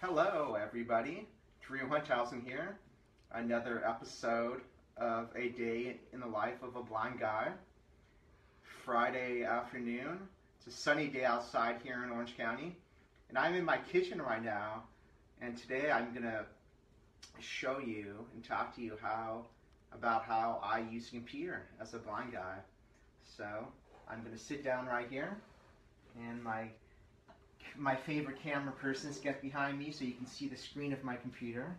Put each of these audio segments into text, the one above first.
Hello, everybody. Drew Hunthausen here. Another episode of A Day in the Life of a Blind Guy. Friday afternoon. It's a sunny day outside here in Orange County. And I'm in my kitchen right now. And today I'm going to show you and talk to you about how I use a computer as a blind guy. So I'm going to sit down right here, and my favorite camera persons get behind me so you can see the screen of my computer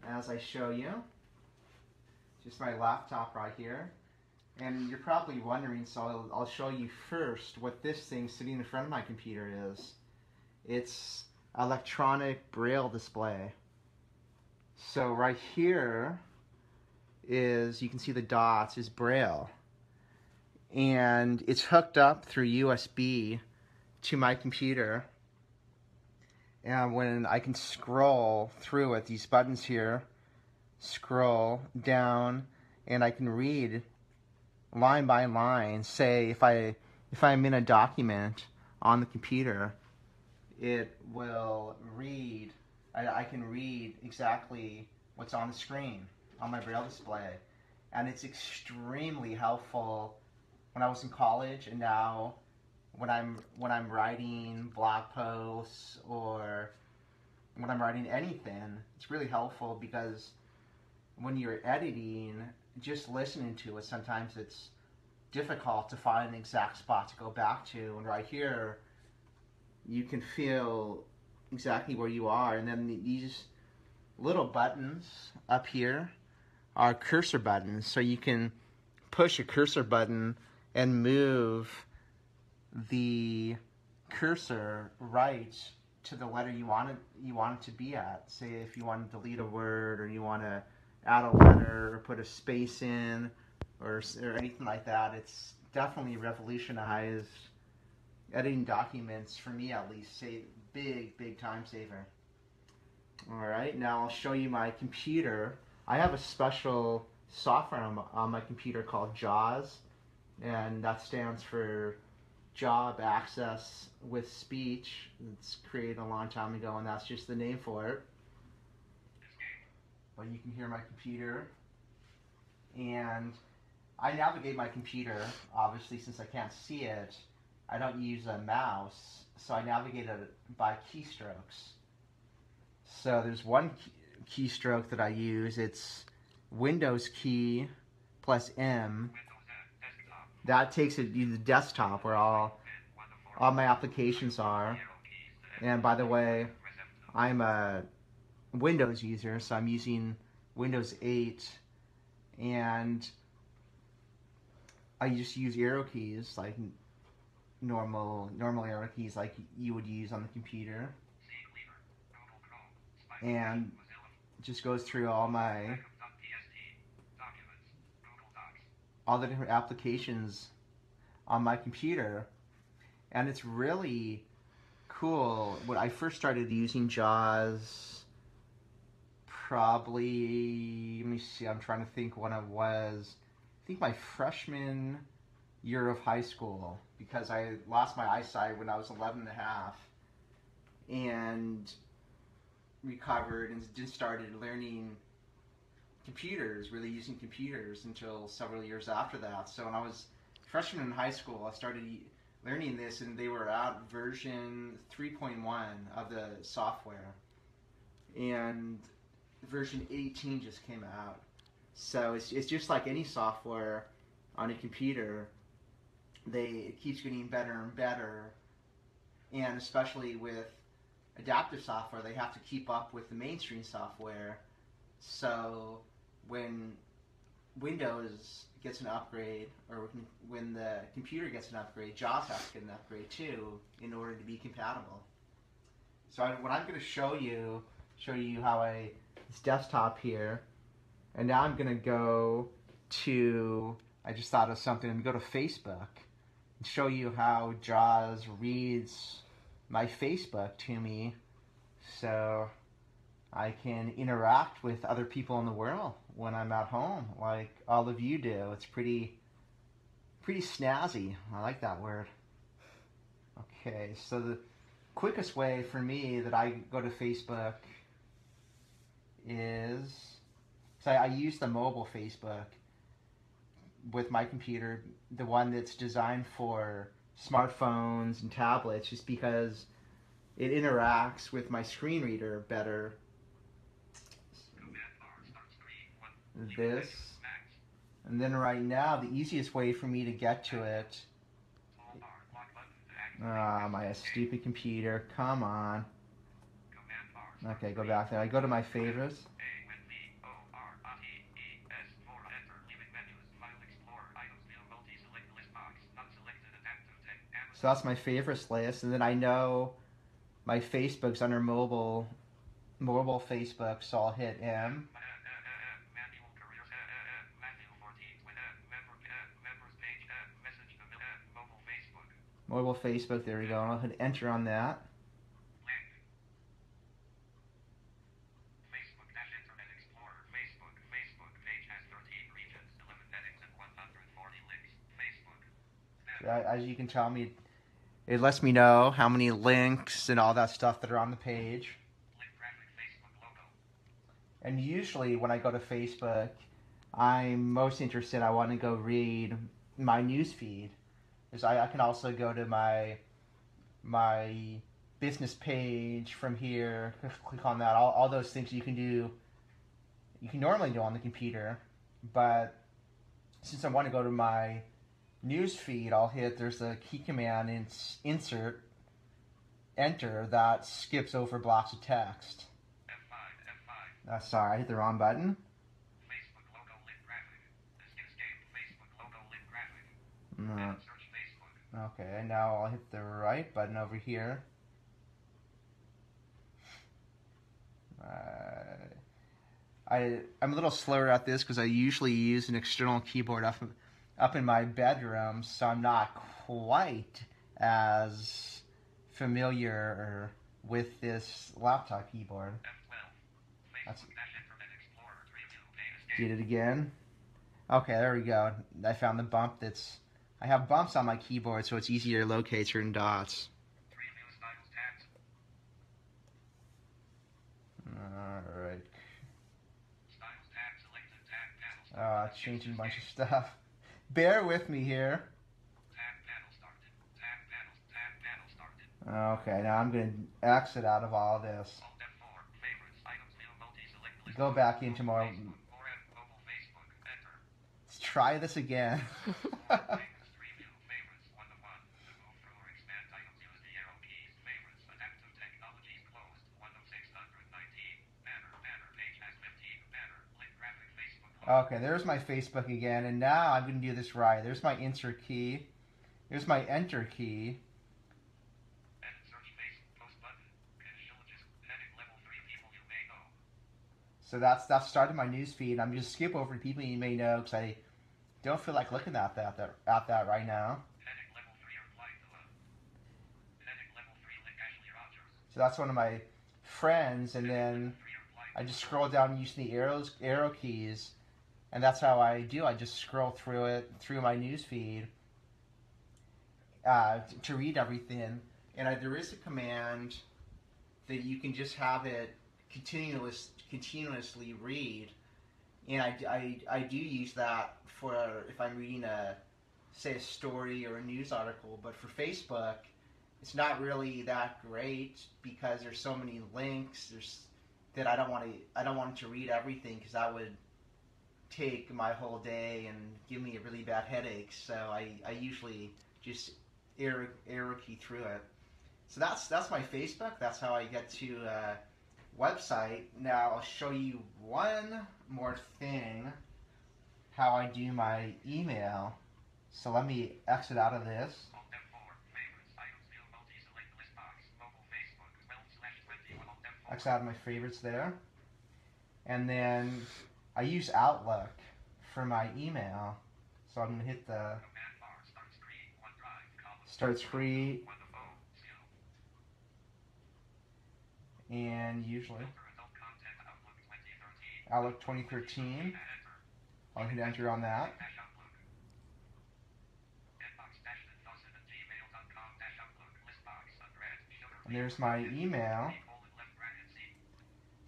as I show you. Just my laptop right here. And you're probably wondering, so I'll show you first what this thing sitting in front of my computer is. It's electronic braille display. So right here is, you can see the dots, is braille. And it's hooked up through USB to my computer, and when I can scroll through it, these buttons here, scroll down, and I can read line by line. Say if I'm in a document on the computer, it will read, I can read exactly what's on the screen on my braille display. And it's extremely helpful when I was in college, and now when I'm writing blog posts or when I'm writing anything. It's really helpful because when you're editing, just listening to it, sometimes it's difficult to find an exact spot to go back to. And right here, you can feel exactly where you are. And then these little buttons up here are cursor buttons, so you can push a cursor button and move the cursor right to the letter you want it to be at. Say if you want to delete a word, or you want to add a letter, or put a space in, or anything like that. It's definitely revolutionized editing documents, for me at least. Say big time saver. Alright, now I'll show you my computer. I have a special software on my computer called JAWS, and that stands for Job Access with Speech. It's created a long time ago, and that's just the name for it. But you can hear my computer, and I navigate my computer, obviously, since I can't see it. I don't use a mouse, so I navigate it by keystrokes. So there's one keystroke that I use. It's Windows key plus M. That takes it to the desktop where all my applications are. And by the way, I'm a Windows user, so I'm using Windows 8, and I just use arrow keys, like normal arrow keys like you would use on the computer. And it just goes through all the different applications on my computer, and it's really cool. When I first started using JAWS, probably, let me see, I'm trying to think when it was. I think my freshman year of high school, because I lost my eyesight when I was 11 and a half, and recovered and just started learning computers, really using computers, until several years after that. So when I was freshman in high school, I started learning this, and they were at version 3.1 of the software, and version 18 just came out. So it's just like any software on a computer. It keeps getting better and better, and especially with adaptive software, they have to keep up with the mainstream software. So when Windows gets an upgrade, or when the computer gets an upgrade, JAWS has to get an upgrade too in order to be compatible. So what I'm going to show you how this desktop here, and now I'm going to go to, I just thought of something, go to Facebook and show you how JAWS reads my Facebook to me, so I can interact with other people in the world when I'm at home, like all of you do. It's pretty snazzy. I like that word. Okay, so the quickest way for me that I go to Facebook is, so I use the mobile Facebook with my computer, the one that's designed for smartphones and tablets, just because it interacts with my screen reader better. This. And then right now, the easiest way for me to get to it, my stupid computer, come on. Okay, go back there. I go to my favorites. So that's my favorites list, and then I know my Facebook's under mobile Facebook, so I'll hit M. Mobile Facebook, there we go. I'll hit enter on that. As you can tell me, it lets me know how many links and all that stuff that are on the page. And usually when I go to Facebook, I'm most interested, I want to go read my news feed. Because I can also go to my business page from here, click on that, all those things you can normally do on the computer. But since I want to go to my news feed, I'll hit, there's a key command, insert, enter, that skips over blocks of text. F5. Sorry, I hit the wrong button. Facebook logo link graphic. Facebook logo link graphic. Search Facebook. Okay, and now I'll hit the right button over here. I'm a little slower at this because I usually use an external keyboard up in my bedroom, so I'm not quite as familiar with this laptop keyboard. Did it again. Okay, there we go. I found the bump I have bumps on my keyboard, so it's easier to locate certain dots. Alright. Changing a bunch of stuff. Bear with me here. Okay, now I'm going to exit out of all this. Go back into more. Let's try this again. Okay, there's my Facebook again, and now I'm going to do this right. There's my insert key. There's my enter key. So that's started my news feed. I'm just skip over people you may know because I don't feel like looking at that right now. So that's one of my friends, and then I just scroll down using the arrow keys, and that's how I do. I just scroll through my news feed to read everything. And there is a command that you can just have it continuously read, and I do use that for if I'm reading say a story or a news article. But for Facebook, it's not really that great because there's so many links. That I don't want to read everything because that would take my whole day and give me a really bad headache. So I usually just arrow key through it. So that's my Facebook. That's how I get to website. Now I'll show you one more thing, how I do my email. So let me exit out of this. Exit out of my favorites there. And then I use Outlook for my email. So I'm going to hit the start screen. And usually Outlook 2013. I'll hit enter on that. And there's my email.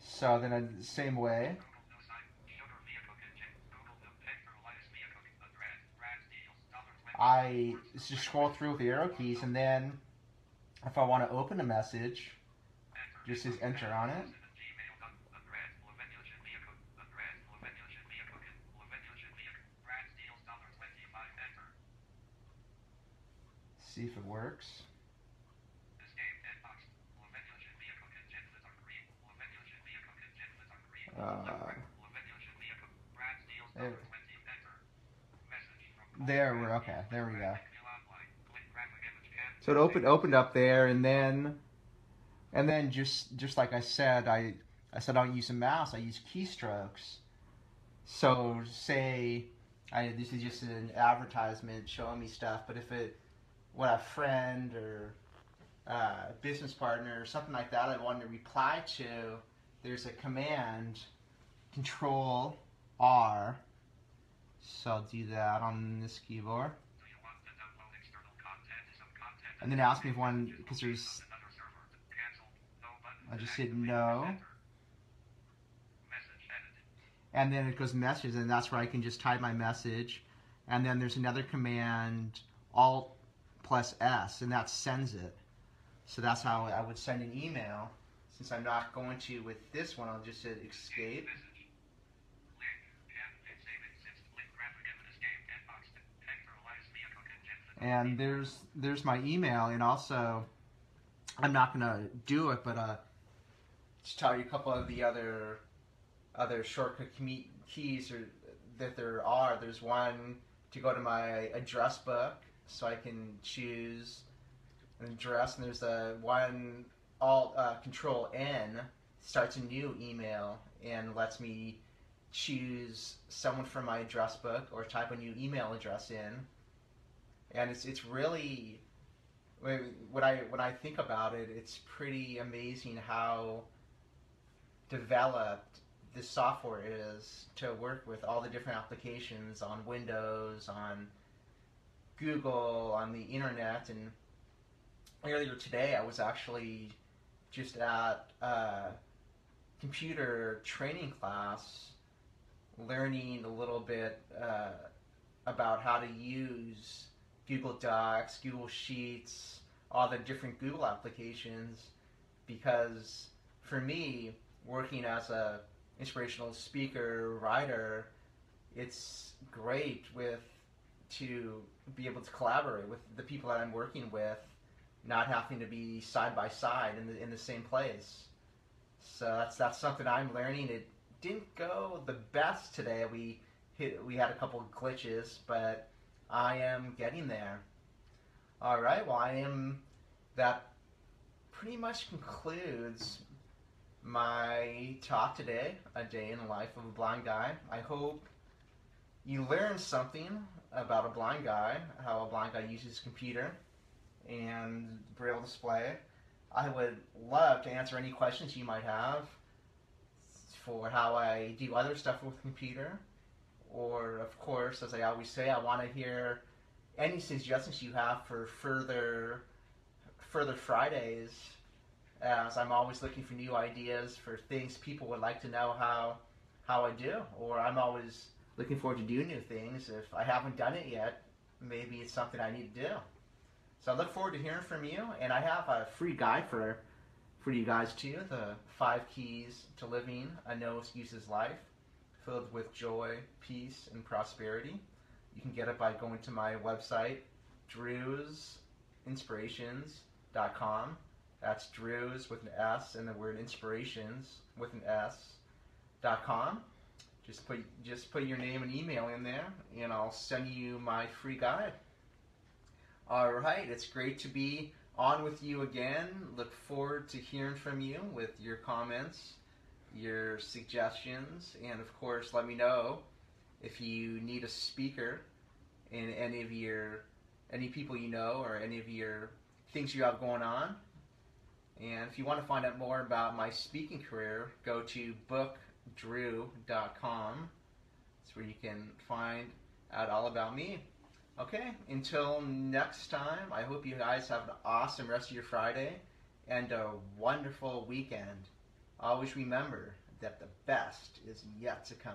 So then the same way, I just scroll through with the arrow keys, and then if I want to open a message, just says enter on it. See if it works. There we're okay. There we go. So it opened up there, and then just like I said, I said I don't use a mouse. I use keystrokes. So say this is just an advertisement showing me stuff, but if what a friend or business partner or something like that I wanted to reply to, there's a command, Control R. So I'll do that on this keyboard. And then ask me if one, because there's, I just hit no. And then it goes messages, and that's where I can just type my message. And then there's another command, Alt plus S, and that sends it. So that's how I would send an email. Since I'm not going to with this one, I'll just hit escape. And there's my email, and also I'm not gonna do it, but just tell you a couple of the other shortcut keys that there are. There's one to go to my address book, so I can choose an address, and there's a one Alt Control N starts a new email and lets me choose someone from my address book or type a new email address in. And it's really, when I think about it, it's pretty amazing how developed this software is to work with all the different applications on Windows, on Google, on the internet. And earlier today, I was actually just at a computer training class, learning a little bit about how to use Google Docs, Google Sheets, all the different Google applications, because for me, working as a inspirational speaker, writer, it's great to be able to collaborate with the people that I'm working with, not having to be side by side in the same place. So that's something I'm learning. It didn't go the best today. We had a couple of glitches, but I am getting there. All right, well, that pretty much concludes my talk today, A Day in the Life of a Blind Guy. I hope you learned something about a blind guy, how a blind guy uses his computer and Braille display. I would love to answer any questions you might have for how I do other stuff with the computer. Or, of course, as I always say, I want to hear any suggestions you have for further Fridays, as I'm always looking for new ideas for things people would like to know how I do. Or I'm always looking forward to do new things. If I haven't done it yet, maybe it's something I need to do. So I look forward to hearing from you, and I have a free guide for you guys too, the 5 Keys to Living a No Excuses Life, filled with joy, peace, and prosperity. You can get it by going to my website, drewsinspirations.com. That's Drews with an S and the word inspirations with an S.com. Just put your name and email in there, and I'll send you my free guide. All right, it's great to be on with you again. Look forward to hearing from you with your comments, your suggestions, and of course, let me know if you need a speaker in any people you know, or any of your things you have going on. And if you want to find out more about my speaking career, go to bookdrew.com. That's where you can find out all about me. Okay, until next time, I hope you guys have an awesome rest of your Friday, and a wonderful weekend. Always remember that the best is yet to come.